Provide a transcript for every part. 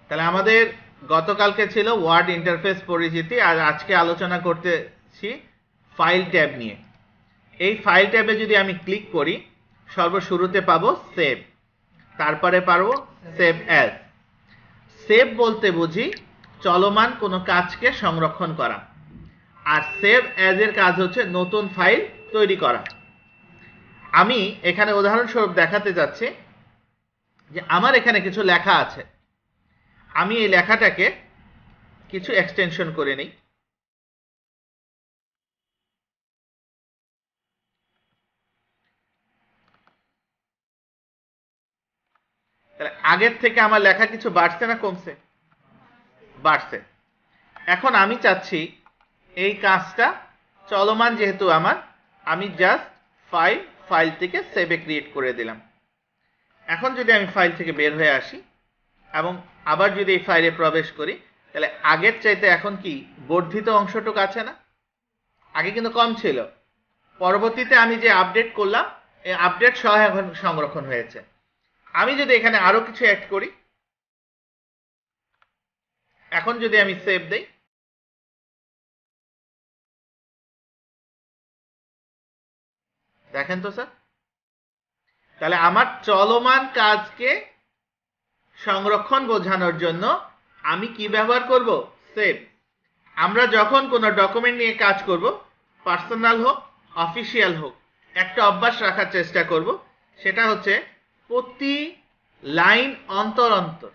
তাহলে আমাদের গতকালকে ছিল ওয়ার্ড ইন্টারফেস পরিচিতি, আর আজকে আলোচনা করতেছি ফাইল ট্যাব নিয়ে। এই ফাইল ট্যাবে যদি আমি ক্লিক করি, সর্বশুরুতে পাবো সেভ, তারপরে পারবো সেভ অ্যাজ। সেভ বলতে বুঝি চলমান কোনো কাজকে সংরক্ষণ করা, আর সেভ অ্যাজ এর কাজ হচ্ছে নতুন ফাইল তৈরি করা। আমি এখানে উদাহরণস্বরূপ দেখাতে যাচ্ছি যে আমার এখানে কিছু লেখা আছে, আমি এই লেখাটাকে কিছু এক্সটেনশন করে নিই। তাহলে আগের থেকে আমার লেখা কিছু বাড়ছে না কমছে? বাড়ছে। এখন আমি চাচ্ছি এই কাজটা চলমান, যেহেতু আমার, আমি জাস্ট ফাইল থেকে সেভে ক্রিয়েট করে দিলাম। এখন যদি আমি ফাইল থেকে বের হয়ে আসি এবং আবার যদি এই ফাইলে প্রবেশ করি, তাহলে আগের চাইতে এখন কি বর্ধিত অংশটুকু আছে না? আগে কিন্তু কম ছিল, পরবর্তীতে আমি যে আপডেট করলাম এই আপডেট সহ এখন সংরক্ষণ হয়েছে। আমি যদি এখানে আরো কিছু অ্যাড করি, এখন যদি আমি সেভ দেই, দেখেন তো স্যার, তাহলে আমার চলমান কাজকে সংরক্ষণ বোঝানোর জন্য আমি কি ব্যবহার করব? সেভ। আমরা যখন কোনো ডকুমেন্ট নিয়ে কাজ করব, পার্সোনাল হোক অফিসিয়াল হোক, একটা অভ্যাস রাখার চেষ্টা করব, সেটা হচ্ছে প্রতি লাইন অন্তর অন্তর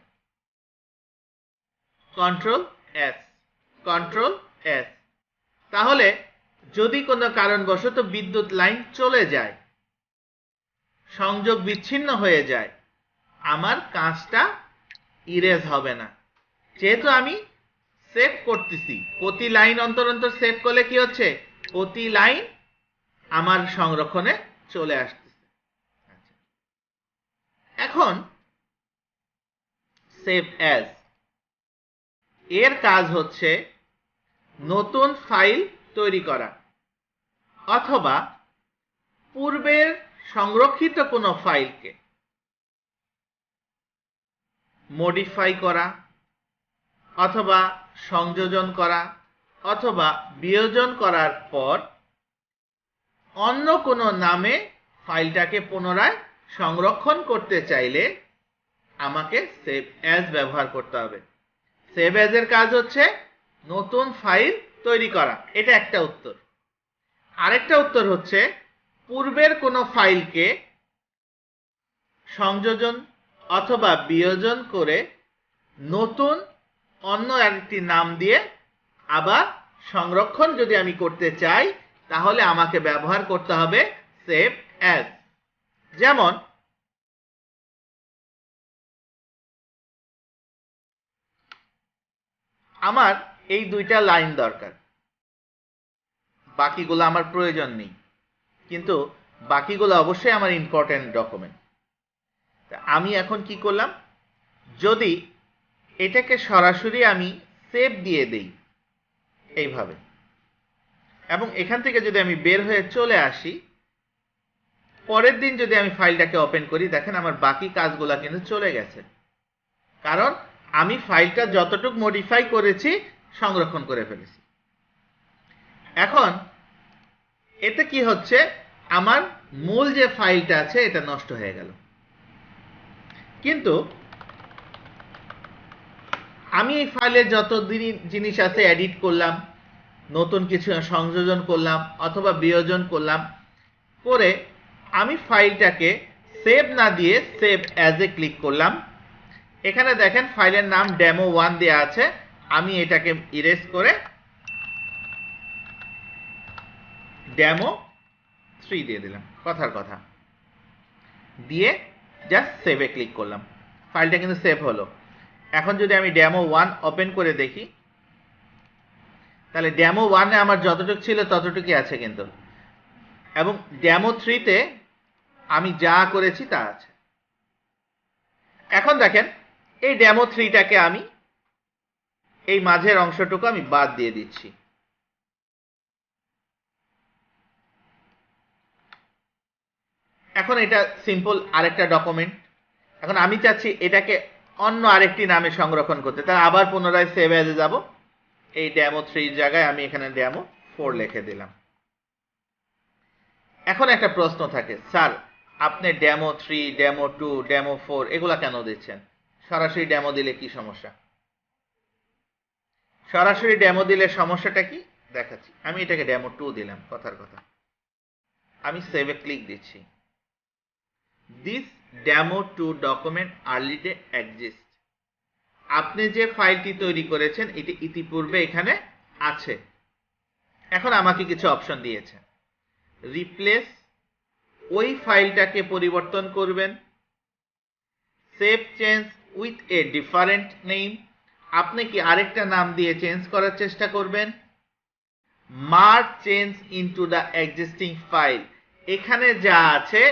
কন্ট্রোল এস, কন্ট্রোল এস। তাহলে যদি কোনো কারণবশত বিদ্যুৎ লাইন চলে যায়, সংযোগ বিচ্ছিন্ন হয়ে যায়, আমার কাজটা ইরেজ হবে না। যেহেতু আমি সেভ করতেছি, প্রতি লাইন অন্তর অন্তর সেভ করলে কি হচ্ছে, প্রতি লাইন আমার সংরক্ষণে চলে আসতেছে। এখন সেভ অ্যাজ এর কাজ হচ্ছে নতুন ফাইল তৈরি করা, অথবা পূর্বের সংরক্ষিত কোনো ফাইলকে মডিফাই করা, অথবা সংযোজন করা, অথবা বিয়োজন করার পর অন্য কোনো নামে ফাইলটাকে পুনরায় সংরক্ষণ করতে চাইলে আমাকে সেভ অ্যাজ ব্যবহার করতে হবে। সেভ অ্যাজ এর কাজ হচ্ছে নতুন ফাইল তৈরি করা, এটা একটা উত্তর। আরেকটা উত্তর হচ্ছে পূর্বের কোনো ফাইলকে সংযোজন অথবা বিয়োজন করে নতুন অন্য একটি নাম দিয়ে আবার সংরক্ষণ যদি আমি করতে চাই, তাহলে আমাকে ব্যবহার করতে হবে সেভ অ্যাজ। যেমন আমার এই দুইটা লাইন দরকার, বাকিগুলো আমার প্রয়োজন নেই, কিন্তু বাকিগুলো অবশ্যই আমার ইম্পর্টেন্ট ডকুমেন্ট। আমি এখন কি করলাম, যদি এটাকে সরাসরি আমি সেভ দিয়ে দেই এইভাবে, এবং এখান থেকে যদি আমি বের হয়ে চলে আসি, পরের দিন যদি আমি ফাইলটাকে ওপেন করি, দেখেন আমার বাকি কাজগুলো কিন্তু চলে গেছে, কারণ আমি ফাইলটা যতটুকু মডিফাই করেছি সংরক্ষণ করে ফেলেছি। এখন এতে কি হচ্ছে, আমার মূল যে ফাইলটা আছে এটা নষ্ট হয়ে গেল, কিন্তু আমি এই ফাইলে যত জিনিস আছে এডিট করলাম, নতুন কিছু সংযোজন করলাম অথবা বিয়োজন করলাম, করে আমি ফাইলটাকে সেভ না দিয়ে সেভ অ্যাজ এ ক্লিক করলাম। এখানে দেখেন ফাইলের নাম demo1 দেয়া আছে, আমি এটাকে ইরেজ করে demo3 দিয়ে দিলাম, কথার কথা, দিয়ে জাস্ট সেভে ক্লিক করলাম, ফাইলটা কিন্তু সেভ হলো। এখন যদি আমি demo1 ওপেন করে দেখি, তাহলে demo1 এ আমার যতটুকু ছিল ততটুকুই আছে কিন্তু, এবং demo3 তে আমি যা করেছি তা আছে। এখন দেখেন এই demo3টাকে আমি এই মাঝের অংশটুকু আমি বাদ দিয়ে দিচ্ছি। এখন এটা সিম্পল আরেকটা ডকুমেন্ট। এখন আমি চাচ্ছি এটাকে অন্য আরেকটি নামে সংরক্ষণ করতে, তাহলে আবার পুনরায় সেভ অ্যাজে যাব। এই ডেমো 3 জায়গায় আমি এখানে ডেমো 4 লিখে দিলাম। এখন একটা প্রশ্ন থাকে, স্যার আপনি ডেমো 3, ডেমো 2, ডেমো 4 এগুলা কেন দিচ্ছেন? সরাসরি ডেমো দিলে কি সমস্যা? সরাসরি ডেমো দিলে সমস্যাটা কি দেখাচ্ছি। আমি এটাকে ডেমো 2 দিলাম, কথার কথা। আমি সেভে ক্লিক দিচ্ছি। দিস ডেমো 2 ডকুমেন্ট আর্লিতে এক্সিস্ট। আপনি যে ফাইলটি তৈরি করেছেন এটি ইতিপূর্বে এখানে আছে। এখন আমাকে কিছু অপশন দিয়েছে। রিপ্লেস, ওই ফাইলটাকে পরিবর্তন করবেন। Save change with a different name, আপনি কি আরেকটা নাম দিয়ে চেঞ্জ করার চেষ্টা করবেন। Merge change into the existing file, এখানে যা আছে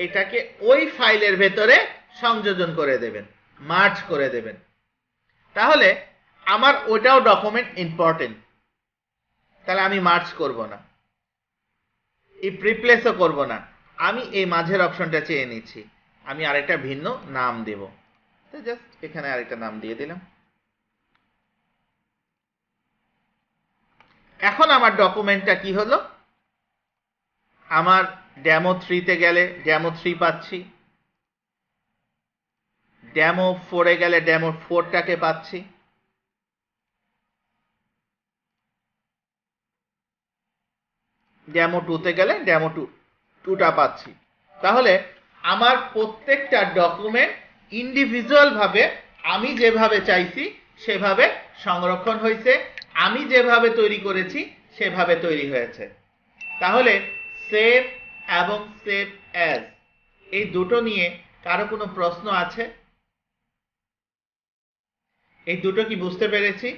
এটাকে ওই ফাইলের ভেতরে সংযোজন করে দেবেন, মার্জ করে দেবেন। তাহলে আমার ওটাও ডকুমেন্ট ইম্পর্টেন্ট, তাহলে আমি মার্জ করব না, রিপ্লেসও করব না, আমি এই মাঝের অপশনটা চেয়ে নিচ্ছি। আমি আরেকটা ভিন্ন নাম দেব, তো জাস্ট এখানে আরেকটা নাম দিয়ে দিলাম। এখন আমার ডকুমেন্টটা কি হলো, আমার ডেমো 3 তে গেলে ডেমো 3 পাচ্ছি, ডেমো 4 এ গেলে ডেমো 4টাকে পাচ্ছি, ডেমো 2 তে গেলে ডেমো 2টা পাচ্ছি। তাহলে আমার প্রত্যেকটা ডকুমেন্ট ইন্ডিভিজুয়াল ভাবে আমি যেভাবে চাইছি সেভাবে সংরক্ষণ হয়েছে, আমি যেভাবে তৈরি করেছি সেভাবে তৈরি হয়েছে। তাহলে সেভ এবং সেভ অ্যাজ এই দুটো নিয়ে কারো কোনো প্রশ্ন আছে? এই দুটো কি বুঝতে পেরেছি?